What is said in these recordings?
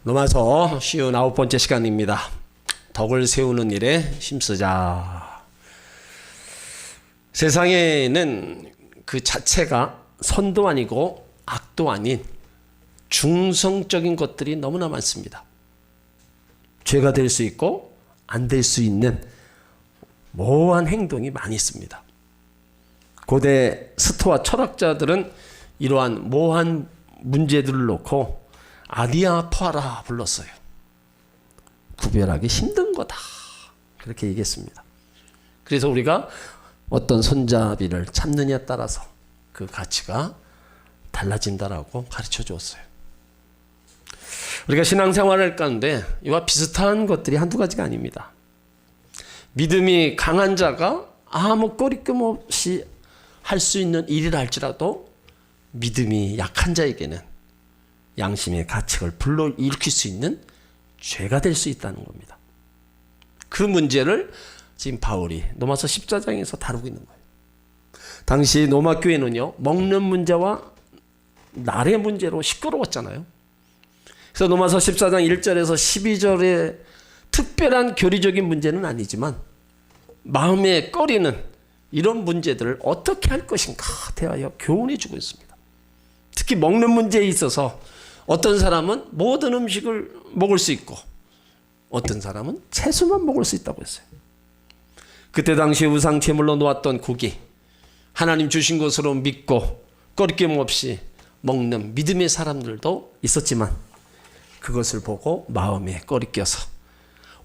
로마서 59번째 시간입니다. 덕을 세우는 일에 힘쓰자. 세상에는 그 자체가 선도 아니고 악도 아닌 중성적인 것들이 너무나 많습니다. 죄가 될 수 있고 안 될 수 있는 모호한 행동이 많이 있습니다. 고대 스토아 철학자들은 이러한 모호한 문제들을 놓고 아디아 포아라 불렀어요. 구별하기 힘든 거다. 그렇게 얘기했습니다. 그래서 우리가 어떤 손잡이를 잡느냐에 따라서 그 가치가 달라진다라고 가르쳐 주었어요. 우리가 신앙생활을 할 가운데 이와 비슷한 것들이 한두 가지가 아닙니다. 믿음이 강한 자가 아무 꼬리낌 없이 할 수 있는 일이라 할지라도 믿음이 약한 자에게는 양심의 가책을 불러일으킬 수 있는 죄가 될 수 있다는 겁니다. 그 문제를 지금 바울이 로마서 14장에서 다루고 있는 거예요. 당시 로마 교회는요, 먹는 문제와 날의 문제로 시끄러웠잖아요. 그래서 로마서 14장 1절에서 12절에 특별한 교리적인 문제는 아니지만 마음에 꺼리는 이런 문제들을 어떻게 할 것인가 대하여 교훈해 주고 있습니다. 특히 먹는 문제에 있어서 어떤 사람은 모든 음식을 먹을 수 있고 어떤 사람은 채소만 먹을 수 있다고 했어요. 그때 당시 우상 제물로 놓았던 고기, 하나님 주신 것으로 믿고 꺼리낌 없이 먹는 믿음의 사람들도 있었지만 그것을 보고 마음에 꺼리 껴서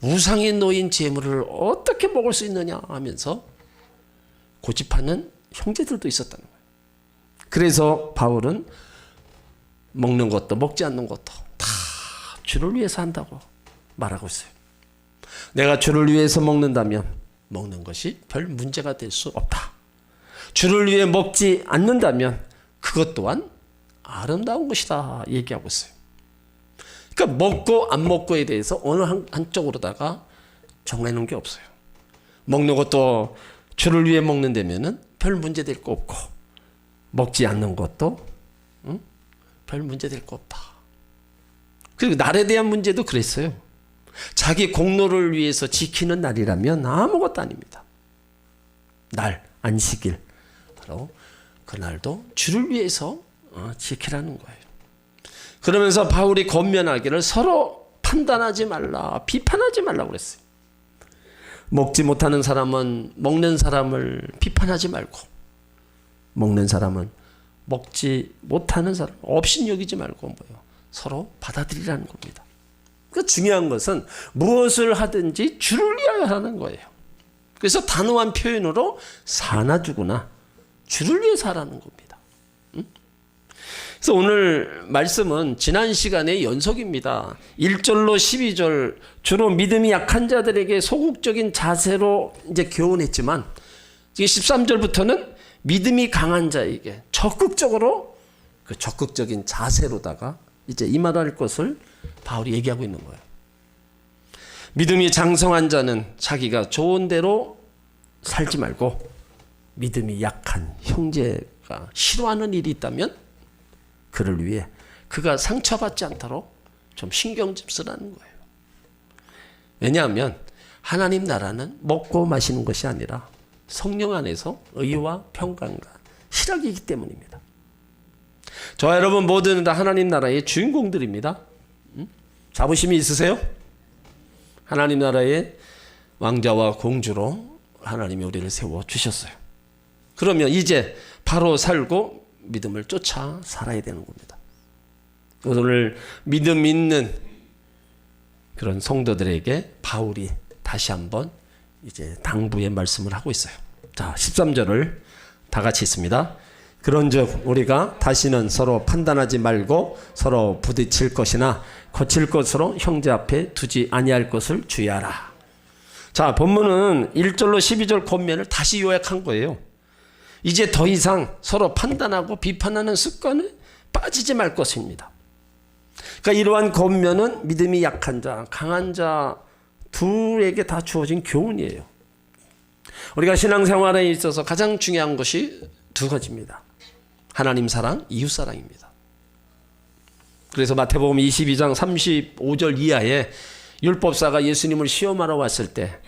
우상에 놓인 제물을 어떻게 먹을 수 있느냐 하면서 고집하는 형제들도 있었다는 거예요. 그래서 바울은 먹는 것도 먹지 않는 것도 다 주를 위해서 한다고 말하고 있어요. 내가 주를 위해서 먹는다면 먹는 것이 별 문제가 될 수 없다. 주를 위해 먹지 않는다면 그것 또한 아름다운 것이다 얘기하고 있어요. 그러니까 먹고 안 먹고에 대해서 어느 한쪽으로다가 정해놓은 게 없어요. 먹는 것도 주를 위해 먹는다면은 별 문제 될 거 없고 먹지 않는 것도 별 문제 될 거 없다. 그리고 날에 대한 문제도 그랬어요. 자기 공로를 위해서 지키는 날이라면 아무것도 아닙니다. 날, 안식일, 바로 그날도 주를 위해서 지키라는 거예요. 그러면서 바울이 권면하기를 서로 판단하지 말라, 비판하지 말라고 그랬어요. 먹지 못하는 사람은 먹는 사람을 비판하지 말고 먹는 사람은 먹지 못하는 사람 없인 여기지 말고 서로 받아들이라는 겁니다. 그 중요한 것은 무엇을 하든지 주를 위하여 하는 거예요. 그래서 단호한 표현으로 사나 죽으나 주를 위해서 하라는 겁니다. 그래서 오늘 말씀은 지난 시간의 연속입니다. 1절로 12절 주로 믿음이 약한 자들에게 소극적인 자세로 이제 교훈했지만 13절부터는 믿음이 강한 자에게 적극적으로 그 적극적인 자세로다가 이제 임하할 것을 바울이 얘기하고 있는 거예요. 믿음이 장성한 자는 자기가 좋은 대로 살지 말고 믿음이 약한 형제가 싫어하는 일이 있다면 그를 위해 그가 상처받지 않도록 좀 신경 좀 쓰라는 거예요. 왜냐하면 하나님 나라는 먹고 마시는 것이 아니라 성령 안에서 의와 평강과 희락이기 때문입니다. 저와 여러분 모두는 다 하나님 나라의 주인공들입니다. 자부심이 있으세요? 하나님 나라의 왕자와 공주로 하나님이 우리를 세워주셨어요. 그러면 이제 바로 살고 믿음을 쫓아 살아야 되는 겁니다. 오늘 믿음 있는 그런 성도들에게 바울이 다시 한번 이제 당부의 말씀을 하고 있어요. 자, 13절을 다 같이 있습니다. 그런즉 우리가 다시는 서로 판단하지 말고 서로 부딪힐 것이나 거칠 것으로 형제 앞에 두지 아니할 것을 주의하라. 자, 본문은 1절로 12절 권면을 다시 요약한 거예요. 이제 더 이상 서로 판단하고 비판하는 습관에 빠지지 말 것입니다. 그러니까 이러한 권면은 믿음이 약한 자, 강한 자 둘에게 다 주어진 교훈이에요. 우리가 신앙생활에 있어서 가장 중요한 것이 두 가지입니다. 하나님 사랑, 이웃 사랑입니다. 그래서 마태복음 22장 35절 이하에 율법사가 예수님을 시험하러 왔을 때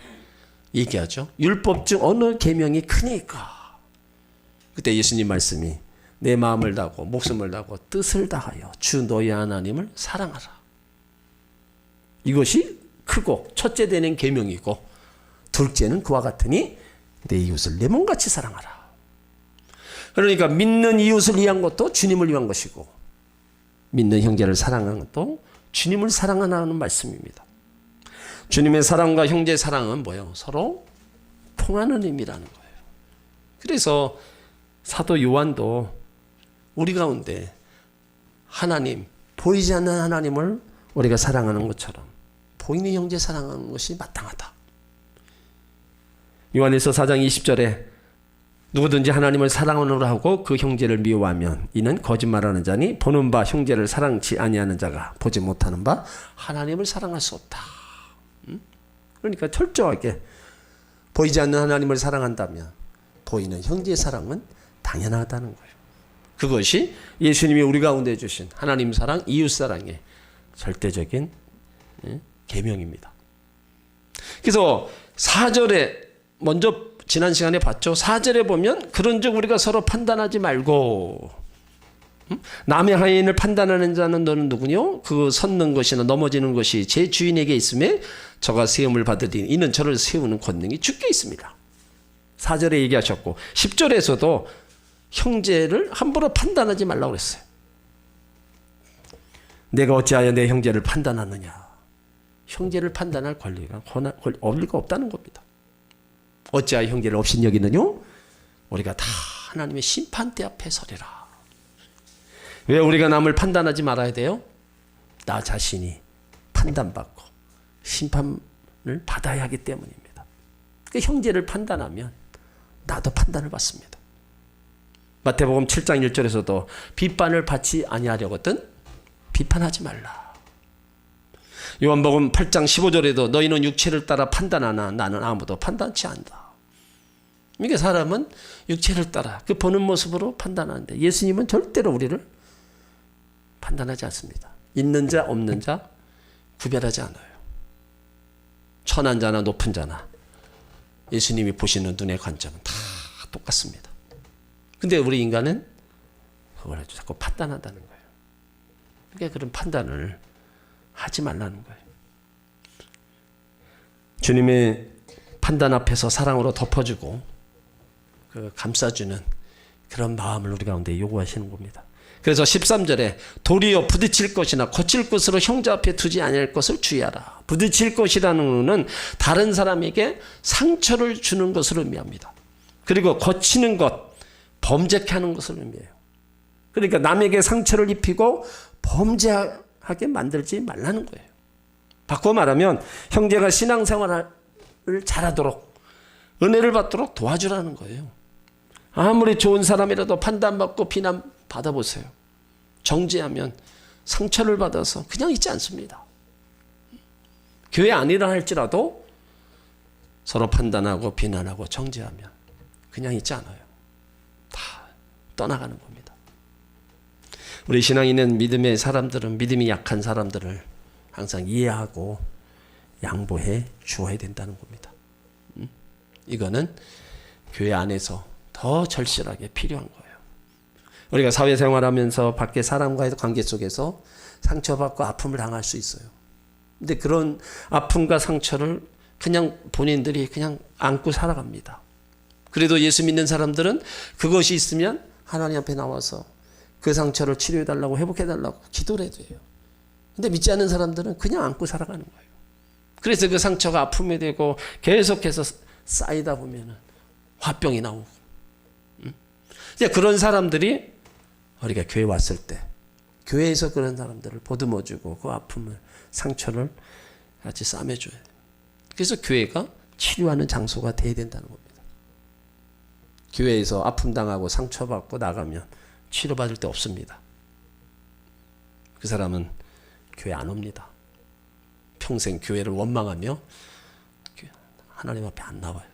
얘기하죠. 율법 중 어느 계명이 크니까. 그때 예수님 말씀이 내 마음을 다하고 목숨을 다하고 뜻을 다하여 주 너희 하나님을 사랑하라. 이것이 크고 첫째 되는 계명이고 둘째는 그와 같으니 내 이웃을 내 몸같이 사랑하라. 그러니까 믿는 이웃을 위한 것도 주님을 위한 것이고 믿는 형제를 사랑하는 것도 주님을 사랑하는 말씀입니다. 주님의 사랑과 형제의 사랑은 뭐예요? 서로 통하는 의미라는 거예요. 그래서 사도 요한도 우리 가운데 하나님, 보이지 않는 하나님을 우리가 사랑하는 것처럼 보이는 형제 사랑하는 것이 마땅하다. 요한일서 4장 20절에 누구든지 하나님을 사랑하노라 하고 그 형제를 미워하면 이는 거짓말하는 자니 보는 바 형제를 사랑치 아니하는 자가 보지 못하는 바 하나님을 사랑할 수 없다. 그러니까 철저하게 보이지 않는 하나님을 사랑한다면 보이는 형제의 사랑은 당연하다는 거예요. 그것이 예수님이 우리 가운데 주신 하나님 사랑, 이웃 사랑의 절대적인 계명입니다. 그래서 4절에 먼저 지난 시간에 봤죠. 4절에 보면 그런즉 우리가 서로 판단하지 말고 남의 하인을 판단하는 자는 너는 누구뇨? 그 섰는 것이나 넘어지는 것이 제 주인에게 있음에 저가 세움을 받으리니 이는 저를 세우는 권능이 주께 있습니다. 4절에 얘기하셨고 10절에서도 형제를 함부로 판단하지 말라고 그랬어요. 내가 어찌하여 내 형제를 판단하느냐. 형제를 판단할 권리가 없다는 겁니다. 어찌하여 형제를 없인 여기느뇨? 우리가 다 하나님의 심판대 앞에 서리라. 왜 우리가 남을 판단하지 말아야 돼요? 나 자신이 판단받고 심판을 받아야 하기 때문입니다. 그 형제를 판단하면 나도 판단을 받습니다. 마태복음 7장 1절에서도 비판을 받지 아니하려거든 비판하지 말라. 요한복음 8장 15절에도 너희는 육체를 따라 판단하나 나는 아무도 판단치 않는다. 이게 사람은 육체를 따라 그 보는 모습으로 판단하는데 예수님은 절대로 우리를 판단하지 않습니다. 있는 자 없는 자 구별하지 않아요. 천한 자나 높은 자나 예수님이 보시는 눈의 관점은 다 똑같습니다. 근데 우리 인간은 그걸 자꾸 판단한다는 거예요. 그러니까 그런 판단을 하지 말라는 거예요. 주님의 판단 앞에서 사랑으로 덮어주고 그 감싸주는 그런 마음을 우리 가운데 요구하시는 겁니다. 그래서 13절에 도리어 부딪힐 것이나 거칠 것으로 형제 앞에 두지 아니할 것을 주의하라. 부딪힐 것이라는 것은 다른 사람에게 상처를 주는 것을 의미합니다. 그리고 거치는 것, 범죄케 하는 것을 의미해요. 그러니까 남에게 상처를 입히고 범죄하게 만들지 말라는 거예요. 바꿔 말하면 형제가 신앙생활을 잘하도록 은혜를 받도록 도와주라는 거예요. 아무리 좋은 사람이라도 판단받고 비난받아보세요. 정죄하면 상처를 받아서 그냥 있지 않습니다. 교회 아니라 할지라도 서로 판단하고 비난하고 정죄하면 그냥 있지 않아요. 다 떠나가는 겁니다. 우리 신앙 있는 믿음의 사람들은 믿음이 약한 사람들을 항상 이해하고 양보해 주어야 된다는 겁니다. 이거는 교회 안에서 더 절실하게 필요한 거예요. 우리가 사회생활하면서 밖에 사람과의 관계 속에서 상처받고 아픔을 당할 수 있어요. 근데 그런 아픔과 상처를 그냥 본인들이 그냥 안고 살아갑니다. 그래도 예수 믿는 사람들은 그것이 있으면 하나님 앞에 나와서 그 상처를 치료해달라고 회복해달라고 기도를 해줘요. 근데 믿지 않는 사람들은 그냥 안고 살아가는 거예요. 그래서 그 상처가 아픔이 되고 계속해서 쌓이다 보면 화병이 나오고. 이제 그런 사람들이 우리가 교회 왔을 때 교회에서 그런 사람들을 보듬어주고 그 아픔을 상처를 같이 싸매줘야 돼요. 그래서 교회가 치료하는 장소가 돼야 된다는 겁니다. 교회에서 아픔 당하고 상처받고 나가면 치료받을 데 없습니다. 그 사람은 교회 안 옵니다. 평생 교회를 원망하며 하나님 앞에 안 나와요.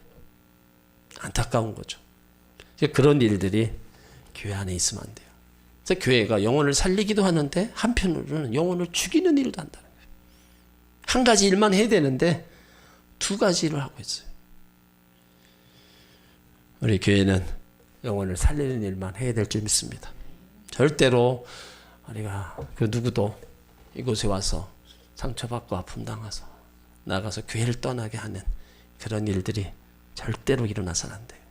안타까운 거죠. 그런 일들이 교회 안에 있으면 안 돼요. 그래서 교회가 영혼을 살리기도 하는데 한편으로는 영혼을 죽이는 일도 한다는 거예요. 한 가지 일만 해야 되는데 두 가지 일을 하고 있어요. 우리 교회는 영혼을 살리는 일만 해야 될 줄 믿습니다. 절대로 우리가 그 누구도 이곳에 와서 상처받고 아픔 당해서 나가서 교회를 떠나게 하는 그런 일들이 절대로 일어나서는 안 돼요.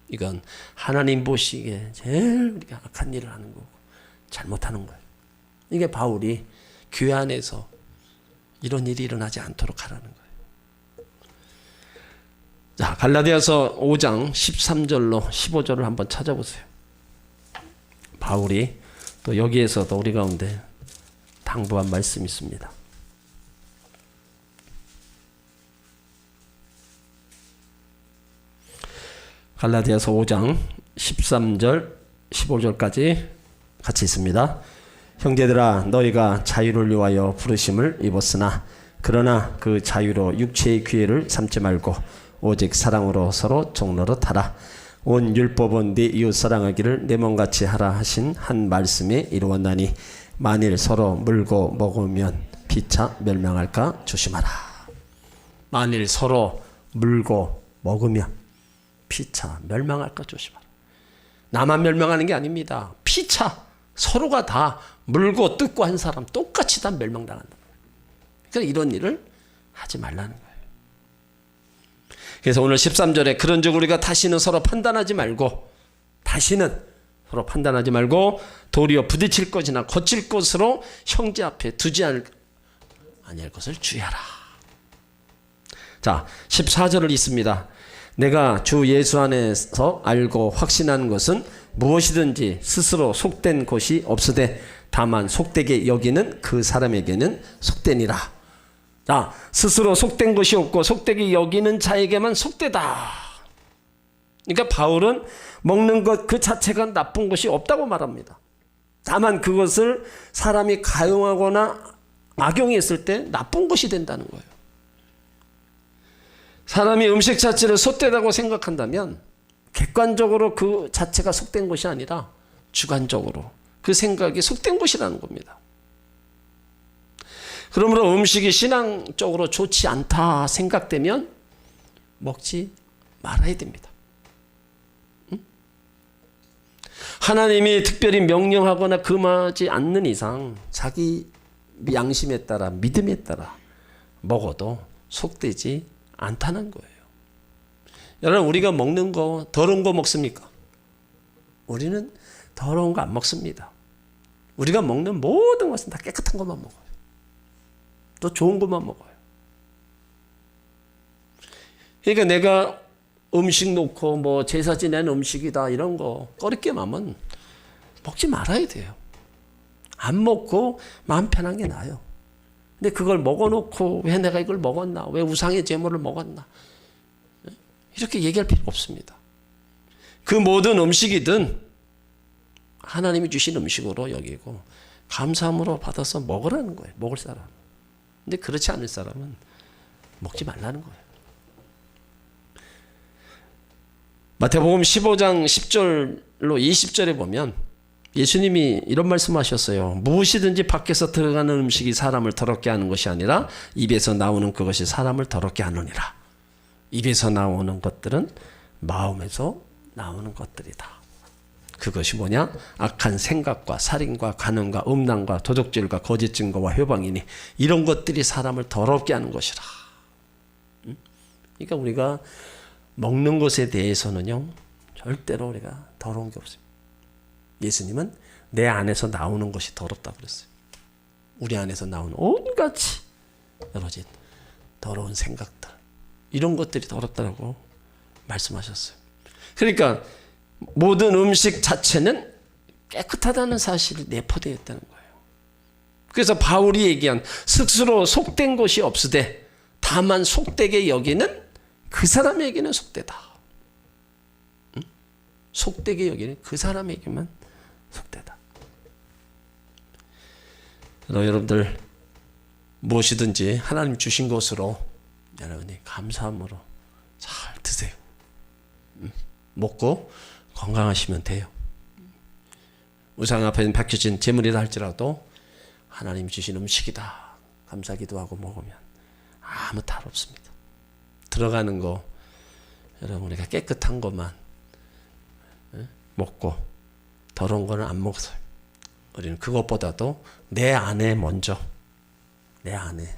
이건 하나님 보시기에 제일 우리가 악한 일을 하는 거고 잘못하는 거예요. 이게 바울이 교회 안에서 이런 일이 일어나지 않도록 하라는 거예요. 자, 갈라디아서 5장 13절로 15절을 한번 찾아보세요. 바울이 또 여기에서도 우리 가운데 당부한 말씀이 있습니다. 갈라디아서 5장 13절 15절까지 같이 있습니다. 형제들아 너희가 자유를 위하여 부르심을 입었으나 그러나 그 자유로 육체의 기회를 삼지 말고 오직 사랑으로 서로 종노릇하라. 온 율법은 네 이웃 사랑하기를 내 몸같이 하라 하신 한 말씀에 이루었나니 만일 서로 물고 먹으면 피차 멸망할까 조심하라. 만일 서로 물고 먹으면 피차 멸망할까 조심하라. 나만 멸망하는 게 아닙니다. 피차 서로가 다 물고 뜯고 한 사람 똑같이 다 멸망당한다. 그러니까 이런 일을 하지 말라는 거예요. 그래서 오늘 13절에 그런즉 우리가 다시는 서로 판단하지 말고 도리어 부딪힐 것이나 거칠 것으로 형제 앞에 두지 아니할 것을 주의하라. 자, 14절을 읽습니다. 내가 주 예수 안에서 알고 확신하는 것은 무엇이든지 스스로 속된 것이 없으되 다만 속되게 여기는 그 사람에게는 속되니라. 자, 스스로 속된 것이 없고 속되게 여기는 자에게만 속되다. 그러니까 바울은 먹는 것 그 자체가 나쁜 것이 없다고 말합니다. 다만 그것을 사람이 가용하거나 악용했을 때 나쁜 것이 된다는 거예요. 사람이 음식 자체를 속되다고 생각한다면 객관적으로 그 자체가 속된 것이 아니라 주관적으로 그 생각이 속된 것이라는 겁니다. 그러므로 음식이 신앙적으로 좋지 않다 생각되면 먹지 말아야 됩니다. 하나님이 특별히 명령하거나 금하지 않는 이상 자기 양심에 따라 믿음에 따라 먹어도 속되지 않다는 거예요. 여러분, 우리가 먹는 거 더러운 거 먹습니까? 우리는 더러운 거 안 먹습니다. 우리가 먹는 모든 것은 다 깨끗한 것만 먹어요. 또 좋은 것만 먹어요. 그러니까 내가 음식 놓고 뭐 제사 지낸 음식이다 이런 거 꺼리게 하면 먹지 말아야 돼요. 안 먹고 마음 편한 게 나아요. 근데 그걸 먹어놓고 왜 내가 이걸 먹었나? 왜 우상의 제물을 먹었나? 이렇게 얘기할 필요 없습니다. 그 모든 음식이든 하나님이 주신 음식으로 여기고 감사함으로 받아서 먹으라는 거예요. 먹을 사람. 근데 그렇지 않을 사람은 먹지 말라는 거예요. 마태복음 15장 10절로 20절에 보면 예수님이 이런 말씀하셨어요. 무엇이든지 밖에서 들어가는 음식이 사람을 더럽게 하는 것이 아니라 입에서 나오는 그것이 사람을 더럽게 하느니라. 입에서 나오는 것들은 마음에서 나오는 것들이다. 그것이 뭐냐? 악한 생각과 살인과 간음과 음란과 도적질과 거짓 증거와 회방이니 이런 것들이 사람을 더럽게 하는 것이라. 그러니까 우리가 먹는 것에 대해서는요 절대로 우리가 더러운 게 없습니다. 예수님은 내 안에서 나오는 것이 더럽다고 그랬어요. 우리 안에서 나오는 온갖 여러진 더러운 생각들 이런 것들이 더럽다고 말씀하셨어요. 그러니까 모든 음식 자체는 깨끗하다는 사실이 내포되어 있다는 거예요. 그래서 바울이 얘기한 스스로 속된 것이 없으되 다만 속되게 여기는 그 사람에게는 속되다. 응? 속되게 여기는 그 사람에게만 속되다. 여러분들 무엇이든지 하나님 주신 것으로 여러분이 감사함으로 잘 드세요. 먹고 건강하시면 돼요. 우상 앞에 밝혀진 제물이라 할지라도 하나님 주신 음식이다 감사기도하고 먹으면 아무 탈 없습니다. 들어가는 거 여러분 우리가 깨끗한 것만 먹고 더러운 거는 안 먹어요. 우리는 그것보다도 내 안에 먼저 내 안에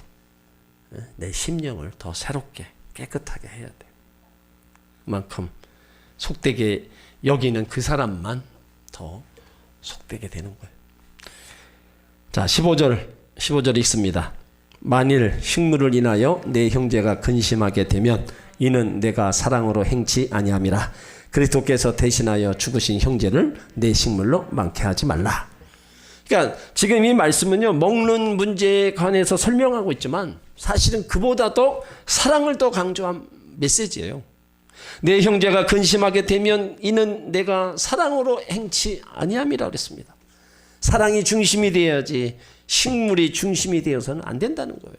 내 심령을 더 새롭게 깨끗하게 해야 돼요. 그만큼 속되게 여기는 그 사람만 더 속되게 되는 거예요. 자, 15절 읽습니다. 만일 식물을 인하여 내 형제가 근심하게 되면 이는 내가 사랑으로 행치 아니함이라. 그리스도께서 대신하여 죽으신 형제를 내 식물로 많게 하지 말라. 그러니까 지금 이 말씀은요, 먹는 문제에 관해서 설명하고 있지만 사실은 그보다도 사랑을 더 강조한 메시지예요. 내 형제가 근심하게 되면 이는 내가 사랑으로 행치 아니함이라 그랬습니다. 사랑이 중심이 되어야지 식물이 중심이 되어서는 안 된다는 거예요.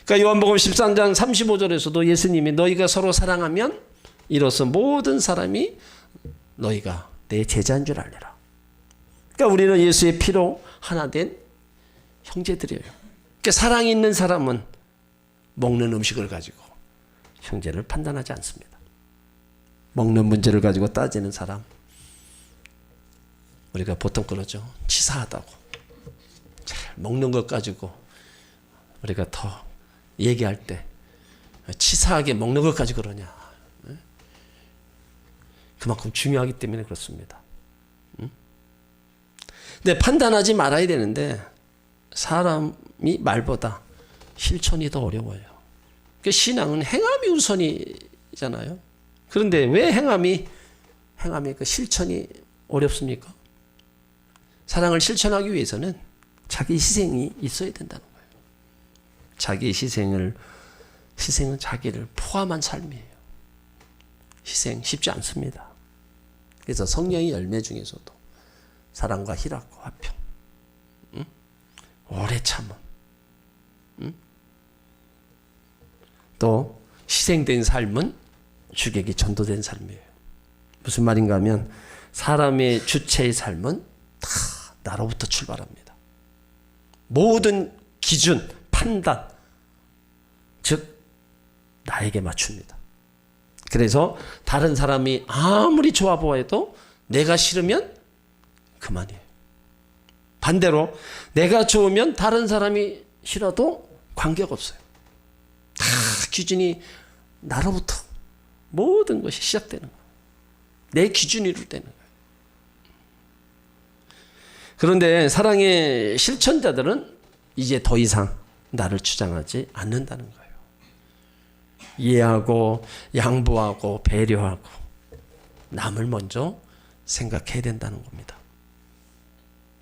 그러니까 요한복음 13장 35절에서도 예수님이 너희가 서로 사랑하면 이로써 모든 사람이 너희가 내 제자인 줄 알리라. 그러니까 우리는 예수의 피로 하나 된 형제들이에요. 그러니까 사랑이 있는 사람은 먹는 음식을 가지고 형제를 판단하지 않습니다. 먹는 문제를 가지고 따지는 사람, 우리가 보통 그러죠. 치사하다고. 잘 먹는 것 가지고 우리가 더 얘기할 때 치사하게 먹는 것 가지고 그러냐. 그만큼 중요하기 때문에 그렇습니다. 근데 판단하지 말아야 되는데 사람이 말보다 실천이 더 어려워요. 그 신앙은 행함이 우선이잖아요. 그런데 왜 행함이 그 실천이 어렵습니까? 사랑을 실천하기 위해서는 자기 희생이 있어야 된다는 거예요. 자기 희생은 자기를 포함한 삶이에요. 희생 쉽지 않습니다. 그래서 성령의 열매 중에서도 사랑과 희락과 화평, 오래 참음, 또 희생된 삶은 주객이 전도된 삶이에요. 무슨 말인가 하면 사람의 주체의 삶은 다 나로부터 출발합니다. 모든 기준, 판단, 즉 나에게 맞춥니다. 그래서 다른 사람이 아무리 좋아 보아도 내가 싫으면 그만이에요. 반대로 내가 좋으면 다른 사람이 싫어도 관계가 없어요. 다 기준이 나로부터 모든 것이 시작되는 거예요. 내 기준으로 되는 거예요. 그런데 사랑의 실천자들은 이제 더 이상 나를 주장하지 않는다는 거예요. 이해하고 양보하고 배려하고 남을 먼저 생각해야 된다는 겁니다.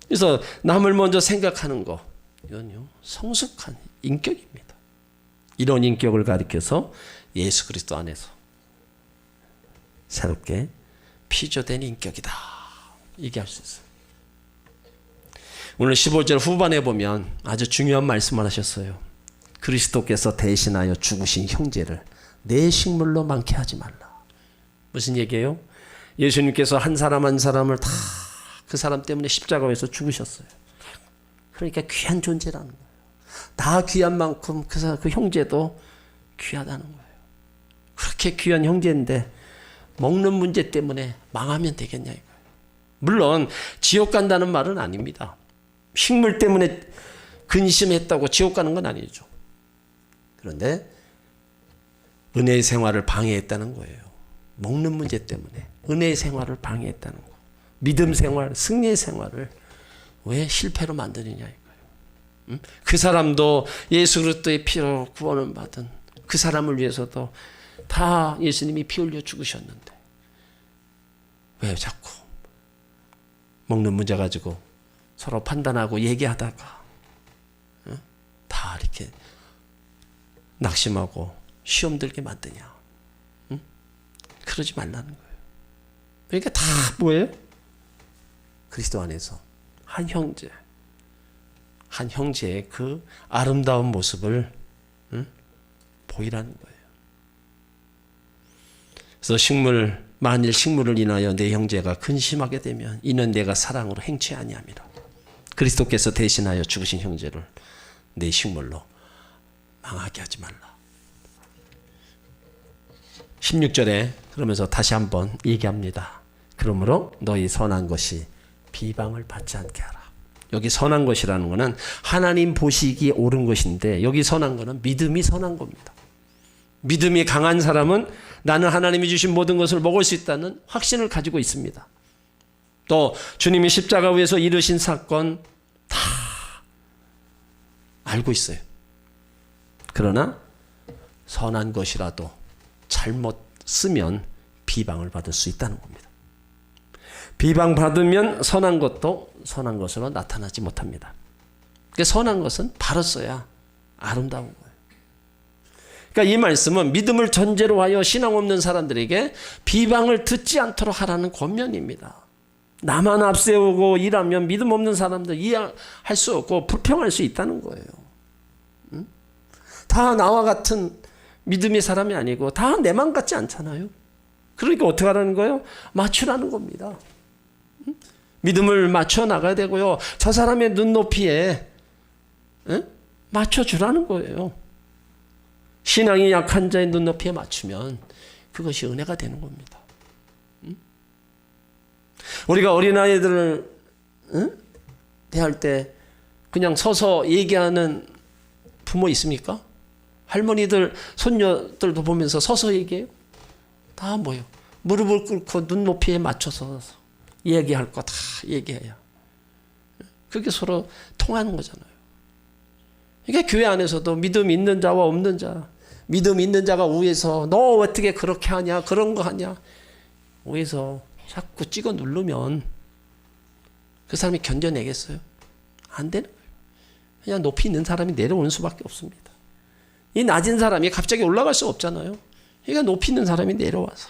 그래서 남을 먼저 생각하는 거, 이건요 성숙한 인격입니다. 이런 인격을 가리켜서 예수 그리스도 안에서 새롭게 피조된 인격이다 얘기할 수 있어요. 오늘 15절 후반에 보면 아주 중요한 말씀을 하셨어요. 그리스도께서 대신하여 죽으신 형제를 내 식물로 많게 하지 말라. 무슨 얘기예요? 예수님께서 한 사람 한 사람을 다 그 사람 때문에 십자가에서 죽으셨어요. 그러니까 귀한 존재라는 거예요. 다 귀한 만큼 그 형제도 귀하다는 거예요. 그렇게 귀한 형제인데 먹는 문제 때문에 망하면 되겠냐 이거예요. 물론 지옥 간다는 말은 아닙니다. 식물 때문에 근심했다고 지옥 가는 건 아니죠. 그런데 은혜의 생활을 방해했다는 거예요. 먹는 문제 때문에 은혜의 생활을 방해했다는 거. 믿음 생활, 승리의 생활을 왜 실패로 만드느냐 이거예요. 그 사람도 예수 그리스도의 피로 구원을 받은 그 사람을 위해서도 다 예수님이 피 흘려 죽으셨는데 왜 자꾸 먹는 문제 가지고 서로 판단하고 얘기하다가 다 이렇게 낙심하고 시험 들게 만드냐. 그러지 말라는 거예요. 그러니까 다 뭐예요? 그리스도 안에서 한 형제의 그 아름다운 모습을 보이라는 거예요. 그래서 만일 식물을 인하여 내 형제가 근심하게 되면 이는 내가 사랑으로 행치 아니함이라. 그리스도께서 대신하여 죽으신 형제를 내 식물로 망하게 하지 말라. 16절에 그러면서 다시 한번 얘기합니다. 그러므로 너희 선한 것이 비방을 받지 않게 하라. 여기 선한 것이라는 것은 하나님 보시기에 옳은 것인데, 여기 선한 것은 믿음이 선한 겁니다. 믿음이 강한 사람은 나는 하나님이 주신 모든 것을 먹을 수 있다는 확신을 가지고 있습니다. 또 주님이 십자가 위에서 이루신 사건 다 알고 있어요. 그러나 선한 것이라도 잘못 쓰면 비방을 받을 수 있다는 겁니다. 비방받으면 선한 것도 선한 것으로 나타나지 못합니다. 그러니까 선한 것은 바로 써야 아름다운 거예요. 그러니까 이 말씀은 믿음을 전제로 하여 신앙 없는 사람들에게 비방을 듣지 않도록 하라는 권면입니다. 나만 앞세우고 일하면 믿음 없는 사람들 이해할 수 없고 불평할 수 있다는 거예요. 다 나와 같은 믿음의 사람이 아니고 다 내 맘 같지 않잖아요. 그러니까 어떻게 하라는 거예요? 맞추라는 겁니다. 믿음을 맞춰 나가야 되고요. 저 사람의 눈높이에 맞춰주라는 거예요. 신앙이 약한 자의 눈높이에 맞추면 그것이 은혜가 되는 겁니다. 우리가 어린아이들을 대할 때 그냥 서서 얘기하는 부모 있습니까? 할머니들, 손녀들도 보면서 서서 얘기해요. 다 뭐예요? 무릎을 꿇고 눈높이에 맞춰서 얘기할 거 다 얘기해야. 그게 서로 통하는 거잖아요. 그러니까 교회 안에서도 믿음 있는 자와 없는 자, 믿음 있는 자가 위에서 너 어떻게 그렇게 하냐, 그런 거 하냐, 위에서 자꾸 찍어 누르면 그 사람이 견뎌내겠어요? 안 되는 거예요. 그냥 높이 있는 사람이 내려오는 수밖에 없습니다. 이 낮은 사람이 갑자기 올라갈 수 없잖아요. 그러니까 높이 있는 사람이 내려와서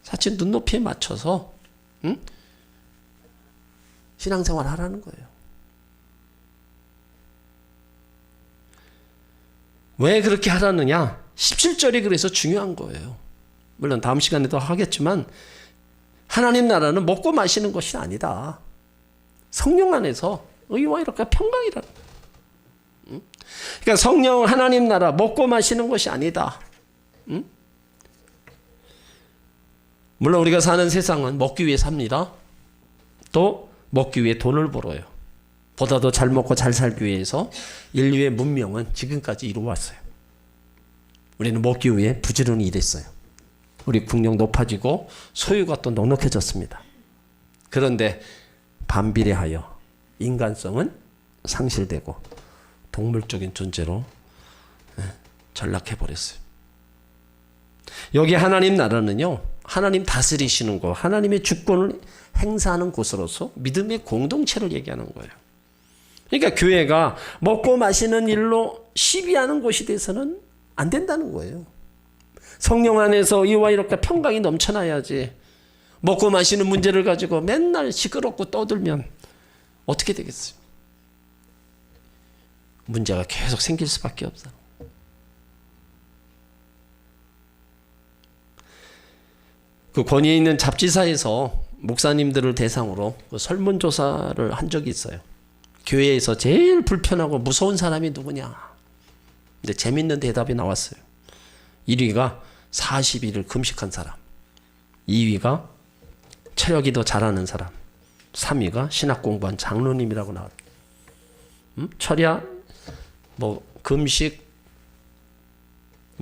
사실 눈높이에 맞춰서 신앙생활 하라는 거예요. 왜 그렇게 하라느냐? 17절이 그래서 중요한 거예요. 물론 다음 시간에도 하겠지만 하나님 나라는 먹고 마시는 것이 아니다. 성령 안에서 의와 이렇게 평강이라는 거예요. 그러니까 성령 하나님 나라 먹고 마시는 것이 아니다. 물론 우리가 사는 세상은 먹기 위해 삽니다. 또 먹기 위해 돈을 벌어요. 보다도 잘 먹고 잘 살기 위해서 인류의 문명은 지금까지 이루어왔어요. 우리는 먹기 위해 부지런히 일했어요. 우리 국력 높아지고 소유가 또 넉넉해졌습니다. 그런데 반비례하여 인간성은 상실되고 동물적인 존재로 전락해버렸어요. 여기 하나님 나라는요, 하나님 다스리시는 곳, 하나님의 주권을 행사하는 곳으로서 믿음의 공동체를 얘기하는 거예요. 그러니까 교회가 먹고 마시는 일로 시비하는 곳이 돼서는 안 된다는 거예요. 성령 안에서 이와 이렇게 평강이 넘쳐나야지 먹고 마시는 문제를 가지고 맨날 시끄럽고 떠들면 어떻게 되겠어요? 문제가 계속 생길 수밖에 없어. 그 권위에 있는 잡지사에서 목사님들을 대상으로 그 설문조사를 한 적이 있어요. 교회에서 제일 불편하고 무서운 사람이 누구냐. 근데 재밌는 대답이 나왔어요. 1위가 40일을 금식한 사람, 2위가 체력이 더 잘하는 사람, 3위가 신학 공부한 장로님이라고 나왔어요. 철야, 금식,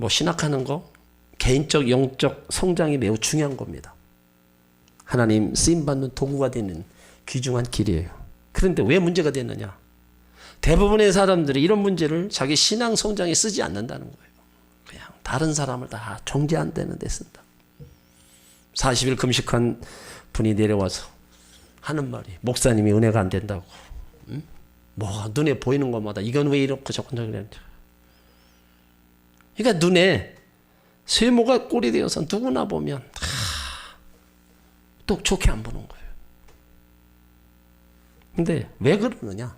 신학하는 거, 개인적 영적 성장이 매우 중요한 겁니다. 하나님 쓰임받는 도구가 되는 귀중한 길이에요. 그런데 왜 문제가 됐느냐? 대부분의 사람들이 이런 문제를 자기 신앙 성장에 쓰지 않는다는 거예요. 그냥 다른 사람을 다 정죄한다는 데 쓴다. 40일 금식한 분이 내려와서 하는 말이, 목사님이 은혜가 안 된다고. 눈에 보이는 것마다 이건 왜 이렇고 저건 저건. 그러니까 눈에 세모가 꼴이 되어서 누구나 보면 또 좋게 안 보는 거예요. 근데 왜 그러느냐?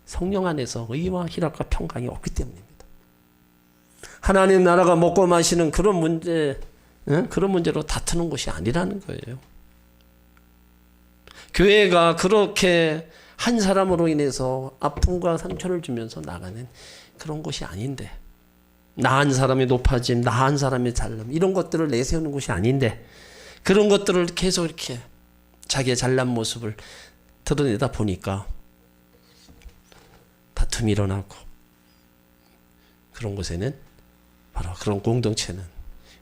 성령 안에서 의와 희락과 평강이 없기 때문입니다. 하나님 나라가 먹고 마시는 그런 문제 그런 문제로 다투는 곳이 아니라는 거예요. 교회가 그렇게 한 사람으로 인해서 아픔과 상처를 주면서 나가는 그런 곳이 아닌데, 나한 사람이 높아짐, 나한 사람이 잘남, 이런 것들을 내세우는 곳이 아닌데, 그런 것들을 계속 이렇게 자기의 잘난 모습을 드러내다 보니까 다툼이 일어나고, 그런 곳에는 바로 그런 공동체는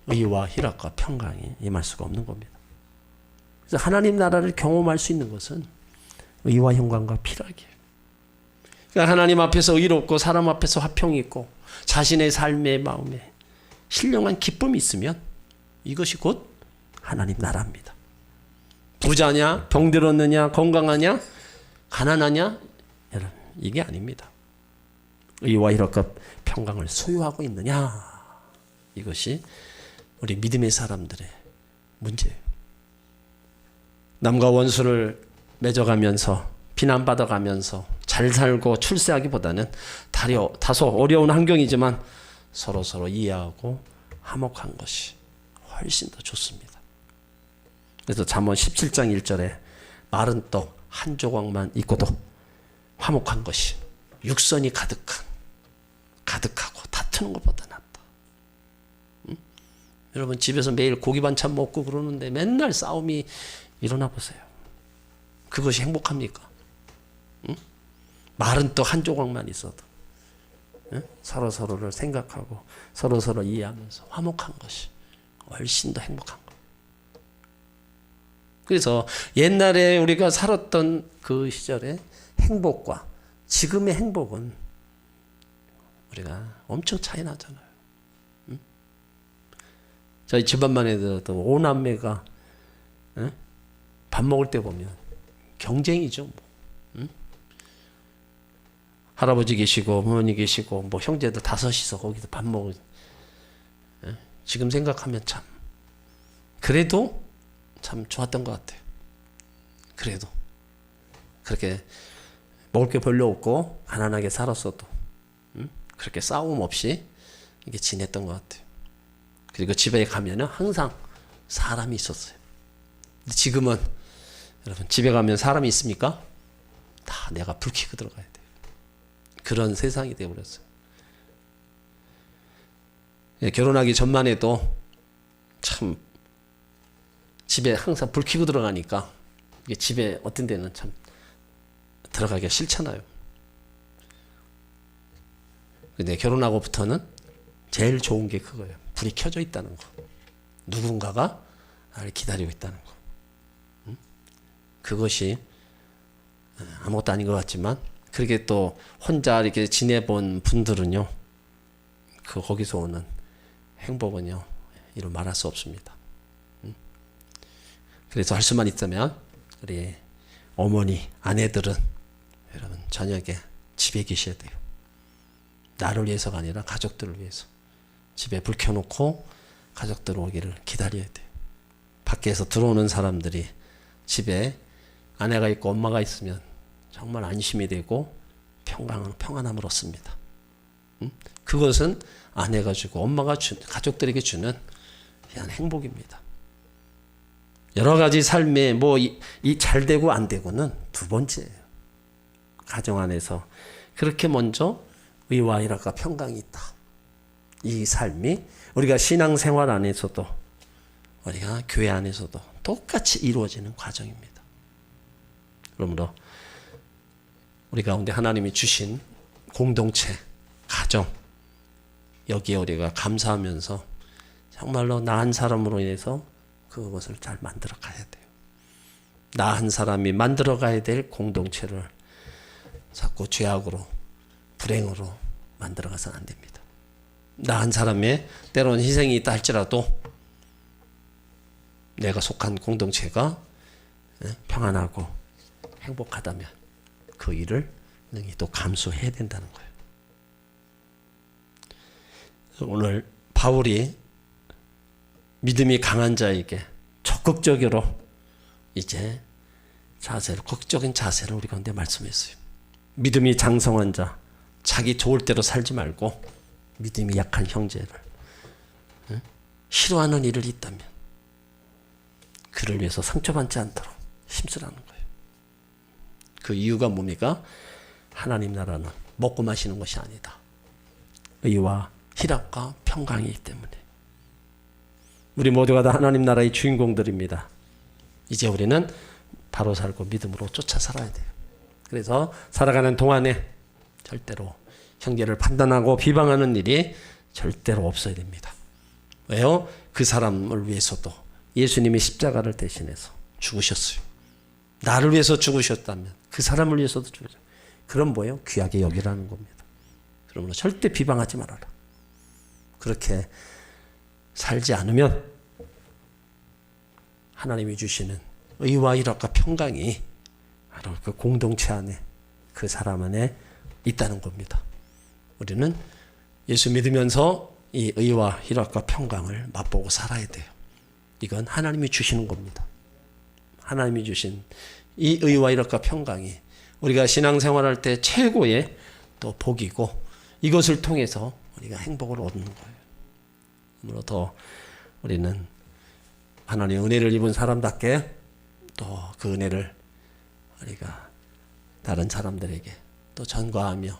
의와 희락과 평강이 임할 수가 없는 겁니다. 그래서 하나님 나라를 경험할 수 있는 것은 의와 영광과 희락이에요. 그러니까 하나님 앞에서 의롭고 사람 앞에서 화평이 있고 자신의 삶의 마음에 신령한 기쁨이 있으면 이것이 곧 하나님 나라입니다. 부자냐, 병들었느냐, 건강하냐, 가난하냐, 여러분, 이게 아닙니다. 의와 희락과 평강을 소유하고 있느냐, 이것이 우리 믿음의 사람들의 문제예요. 남과 원수를 맺어가면서 비난받아가면서 잘 살고 출세하기보다는 다소 어려운 환경이지만 서로 이해하고 화목한 것이 훨씬 더 좋습니다. 그래서 잠언 17장 1절에 마른 떡 한 조각만 있고도 화목한 것이 육선이 가득하고 다투는 것보다 낫다. 여러분 집에서 매일 고기 반찬 먹고 그러는데 맨날 싸움이 일어나 보세요. 그것이 행복합니까? 마른 떡 한 조각만 있어도 서로를 생각하고 서로 이해하면서 화목한 것이 훨씬 더 행복한 거예요. 그래서 옛날에 우리가 살았던 그 시절의 행복과 지금의 행복은 우리가 엄청 차이 나잖아요. 저희 집안만 해도 오남매가 밥 먹을 때 보면 경쟁이죠. 할아버지 계시고 어머니 계시고 뭐 형제들 다섯이서 거기서 밥 먹을. 지금 생각하면 참 그래도 참 좋았던 것 같아요. 그래도 그렇게 먹을 게 별로 없고 가난하게 살았어도 그렇게 싸움 없이 이게 지냈던 것 같아요. 그리고 집에 가면은 항상 사람이 있었어요. 근데 지금은 여러분 집에 가면 사람이 있습니까? 다 내가 불 켜고 들어가야 돼요. 그런 세상이 되어버렸어요. 결혼하기 전만 해도 참 집에 항상 불 켜고 들어가니까 이게 집에 어떤 데는 참 들어가기가 싫잖아요. 근데 결혼하고부터는 제일 좋은 게 그거예요. 불이 켜져 있다는 거. 누군가가 나를 기다리고 있다는 거. 그것이 아무것도 아닌 것 같지만 그렇게 또 혼자 이렇게 지내본 분들은요, 거기서 오는 행복은요, 이루 말할 수 없습니다. 그래서 할 수만 있다면 우리 어머니, 아내들은 여러분 저녁에 집에 계셔야 돼요. 나를 위해서가 아니라 가족들을 위해서 집에 불 켜놓고 가족들 오기를 기다려야 돼요. 밖에서 들어오는 사람들이 집에 아내가 있고 엄마가 있으면 정말 안심이 되고 평안함을 얻습니다. 그것은 아내가 주고 엄마가 가족들에게 주는 그냥 행복입니다. 여러 가지 삶에 이 잘 되고 안 되고는 두 번째예요. 가정 안에서 그렇게 먼저 의와 희락과 평강이 있다. 이 삶이 우리가 신앙생활 안에서도 우리가 교회 안에서도 똑같이 이루어지는 과정입니다. 그러므로 우리 가운데 하나님이 주신 공동체, 가정, 여기에 우리가 감사하면서 정말로 나한 사람으로 인해서 그것을 잘 만들어 가야 돼요. 나 한 사람이 만들어 가야 될 공동체를 자꾸 죄악으로, 불행으로 만들어 가서는 안 됩니다. 나 한 사람의 때로는 희생이 있다 할지라도 내가 속한 공동체가 평안하고 행복하다면 그 일을 능히 또 감수해야 된다는 거예요. 오늘 바울이 믿음이 강한 자에게 적극적으로 이제 극적인 자세를 우리 가운데 말씀했어요. 믿음이 장성한 자, 자기 좋을 대로 살지 말고 믿음이 약한 형제를 싫어하는 일을 있다면 그를 위해서 상처받지 않도록 힘쓰라는 거예요. 그 이유가 뭡니까? 하나님 나라는 먹고 마시는 것이 아니다. 의와 희락과 평강이기 때문에. 우리 모두가 다 하나님 나라의 주인공들입니다. 이제 우리는 바로 살고 믿음으로 쫓아 살아야 돼요. 그래서 살아가는 동안에 절대로 형제를 판단하고 비방하는 일이 절대로 없어야 됩니다. 왜요? 그 사람을 위해서도 예수님이 십자가를 대신해서 죽으셨어요. 나를 위해서 죽으셨다면 그 사람을 위해서도 죽으셨어요. 그럼 뭐예요? 귀하게 여기라는 겁니다. 그러므로 절대 비방하지 말아라. 그렇게 살지 않으면 하나님이 주시는 의와 희락과 평강이 바로 그 공동체 안에, 그 사람 안에 있다는 겁니다. 우리는 예수 믿으면서 이 의와 희락과 평강을 맛보고 살아야 돼요. 이건 하나님이 주시는 겁니다. 하나님이 주신 이 의와 희락과 평강이 우리가 신앙생활할 때 최고의 또 복이고, 이것을 통해서 우리가 행복을 얻는 거예요. 그러므로 더 우리는 하나님의 은혜를 입은 사람답게 또 그 은혜를 우리가 다른 사람들에게 또 전가하며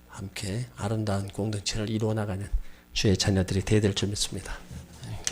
함께 아름다운 공동체를 이루어 나가는 주의 자녀들이 되어야 될 줄 믿습니다.